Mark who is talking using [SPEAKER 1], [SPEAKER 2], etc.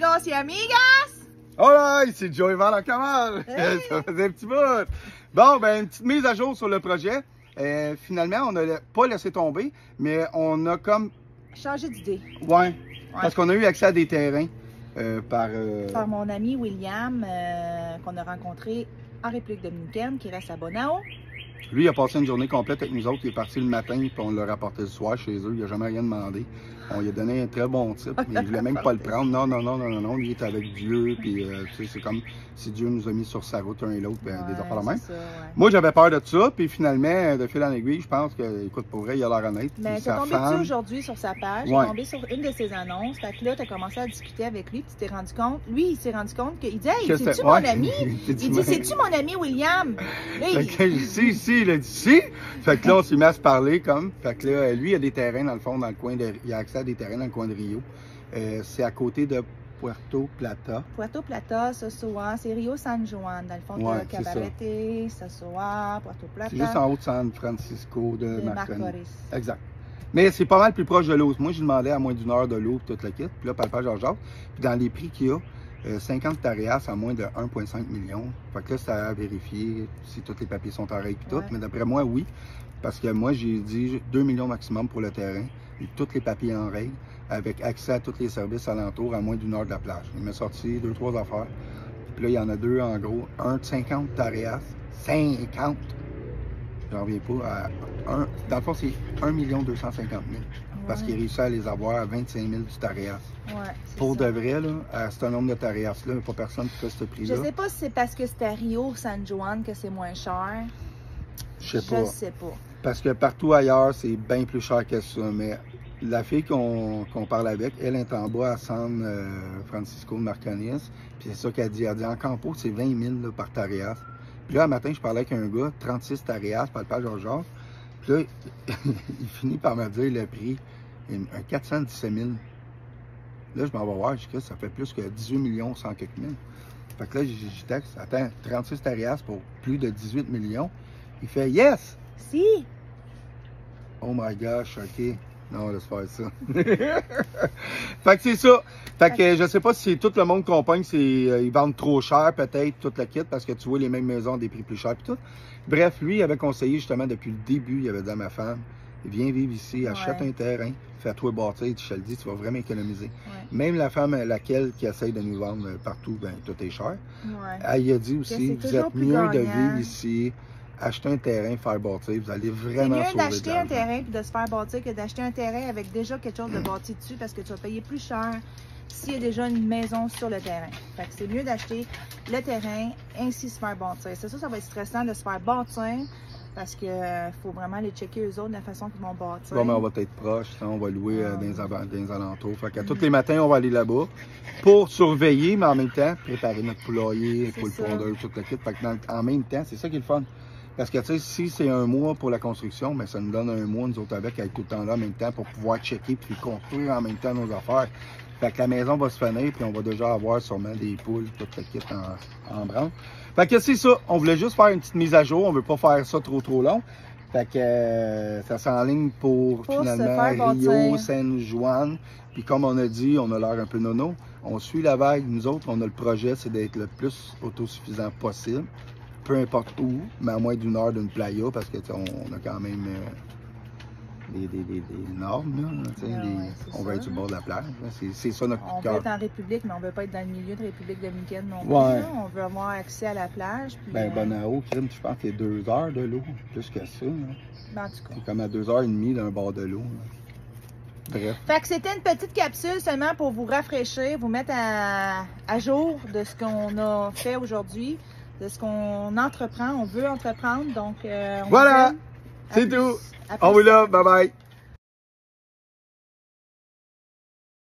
[SPEAKER 1] amigos y amigas!
[SPEAKER 2] Hola, c'est Joey Valacamal!
[SPEAKER 1] Hey.
[SPEAKER 2] Ça faisait un petit bout! Bon, ben, une petite mise à jour sur le projet. Finalement, on n'a pas laissé tomber, mais on a comme...
[SPEAKER 1] Changer d'idée.
[SPEAKER 2] Ouais, parce qu'on a eu accès à des terrains par
[SPEAKER 1] mon ami William, qu'on a rencontré en République dominicaine, qui reste à Bonao.
[SPEAKER 2] Lui, il a passé une journée complète avec nous autres. Il est parti le matin, puis on l'a rapporté le soir chez eux. Il n'a jamais rien demandé. On lui a donné un très bon type, mais il voulait même pas le prendre. Non. Lui, il était avec Dieu, puis tu sais, c'est comme si Dieu nous a mis sur sa route un et l'autre, ben, des affaires de même.
[SPEAKER 1] Ça, ouais.
[SPEAKER 2] Moi, j'avais peur de ça, puis finalement, de fil en aiguille, je pense que, écoute, pour vrai, il a l'air honnête.
[SPEAKER 1] Mais t'es tombé dessus aujourd'hui sur sa page,
[SPEAKER 2] Ouais.
[SPEAKER 1] t'es tombé sur une de ses annonces, fait que là, t'as commencé à discuter avec lui, puis tu t'es rendu compte, lui, il s'est rendu compte qu'il dit, hey, c'est-tu mon ami? Il dit, c'est-tu mon ami William? Là,
[SPEAKER 2] fait que, il a dit si. Fait que là, on s'est mis à se parler comme. Fait que là, lui, il a des terrains dans le fond, dans le coin de. Il a accès à des terrains dans le coin de Rio. C'est à côté de Puerto Plata.
[SPEAKER 1] Puerto Plata, Sosúa, c'est Rio San Juan, dans le fond
[SPEAKER 2] Ouais,
[SPEAKER 1] de Cabarete, Sosúa, Puerto Plata.
[SPEAKER 2] C'est juste en haut de San Francisco de Marconis.
[SPEAKER 1] Exact.
[SPEAKER 2] Mais c'est pas mal plus proche de l'eau. Moi, je demandais à moins d'une heure de l'eau, toute la kit. Puis là, par le page Georges. Puis dans les prix qu'il y a, 50 Tarias à moins de 1,5 million. Fait que là, c'est à vérifier si tous les papiers sont en règle et tout.
[SPEAKER 1] Ouais.
[SPEAKER 2] Mais d'après moi, oui. Parce que moi, j'ai dit 2 millions maximum pour le terrain. Et tous les papiers en règle, avec accès à tous les services alentours à moins d'une heure de la plage. Il m'a sorti 2-3 affaires. Puis là, il y en a deux en gros. Un de 50 Tarias. 50! J'en reviens pas. Dans le fond, c'est 1 250 000. Parce qu'il réussit à les avoir à 25 000 du Tarias.
[SPEAKER 1] Ouais,
[SPEAKER 2] pour
[SPEAKER 1] ça.
[SPEAKER 2] de vrai, là, à ce nombre de Tarias-là, il n'y a pas personne qui fait ce prix-là.
[SPEAKER 1] Je sais pas si c'est parce que c'est à Rio San Juan que c'est moins cher.
[SPEAKER 2] Je sais pas. Parce que partout ailleurs, c'est bien plus cher que ça. Mais la fille qu'on parle avec, elle est en bas à San Francisco de Marconis. Puis c'est ça qu'elle dit. Elle dit en campo, c'est 20 000 là, par Tarias. Puis là, un matin, je parlais avec un gars, 36 Tarias par le page Georges. Puis là, il finit par me dire le prix, un 417 000. Là, je m'en vais voir, je dis que ça fait plus que 18 millions 100 quelques mille. Fait que là, je texte, attends, 36 Tarias pour plus de 18 millions. Il fait yes!
[SPEAKER 1] Si!
[SPEAKER 2] Oh my gosh, ok. Non, laisse faire ça. Fait que c'est ça. Fait que je sais pas si tout le monde compagne, ils vendent trop cher peut-être, toute la kit, parce que tu vois les mêmes maisons à des prix plus chers et tout. Bref, lui, il avait conseillé justement depuis le début, il avait dit à ma femme, viens vivre ici, achète un terrain, fais-toi bâtir, je te le dis, tu vas vraiment économiser. Ouais. Même la femme, laquelle qui essaye de nous vendre partout, ben tout est cher.
[SPEAKER 1] Ouais.
[SPEAKER 2] Elle a dit aussi, vous êtes mieux de vivre ici, acheter un terrain, faire bâtir, vous allez vraiment sauver de l'argent.
[SPEAKER 1] C'est mieux d'acheter un terrain et de se faire bâtir que d'acheter un terrain avec déjà quelque chose de bâti dessus parce que tu vas payer plus cher s'il y a déjà une maison sur le terrain. Fait que c'est mieux d'acheter le terrain, ainsi se faire bâtir. C'est ça, ça va être stressant de se faire bâtir parce qu'il faut vraiment aller checker eux autres de la façon qu'ils vont bâtir.
[SPEAKER 2] Bon, mais on va être proche, on va louer dans les alentours. Fait que tous les matins, on va aller là-bas pour surveiller, mais en même temps, préparer notre poulailler, pour le pondeur, tout le kit. Fait que en même temps, c'est ça qui est le fun. Parce que, tu sais, si c'est un mois pour la construction, mais ça nous donne un mois, nous autres, avec tout le temps là en même temps pour pouvoir checker puis construire en même temps nos affaires. Fait que la maison va se finir, puis on va déjà avoir sûrement des poules, tout le kit en branle. Fait que c'est ça, on voulait juste faire une petite mise à jour, on veut pas faire ça trop long. Fait que ça s'enligne pour finalement Rio, San Juan. Puis comme on a dit, on a l'air un peu nono. On suit la vague, nous autres, on a le projet, c'est d'être le plus autosuffisant possible. Peu importe où, mais à moins d'une heure d'une playa, parce que on a quand même des normes, là, on va être sur le bord de la plage. C'est ça notre coup de cœur.
[SPEAKER 1] On veut être en République, mais on ne veut pas être dans le milieu de République dominicaine non plus.
[SPEAKER 2] Ouais.
[SPEAKER 1] On veut avoir accès à la plage. Puis,
[SPEAKER 2] ben, Bonao, Crime, je pense qu'il y a 2 heures de l'eau, plus que ça.
[SPEAKER 1] Ben, en tout cas.
[SPEAKER 2] C'est comme à 2h30 d'un bord de l'eau. Bref.
[SPEAKER 1] Fait que c'était une petite capsule seulement pour vous rafraîchir, vous mettre à jour de ce qu'on a fait aujourd'hui, de ce qu'on entreprend, on veut entreprendre. Donc,
[SPEAKER 2] voilà, c'est tout. On vous love, bye bye.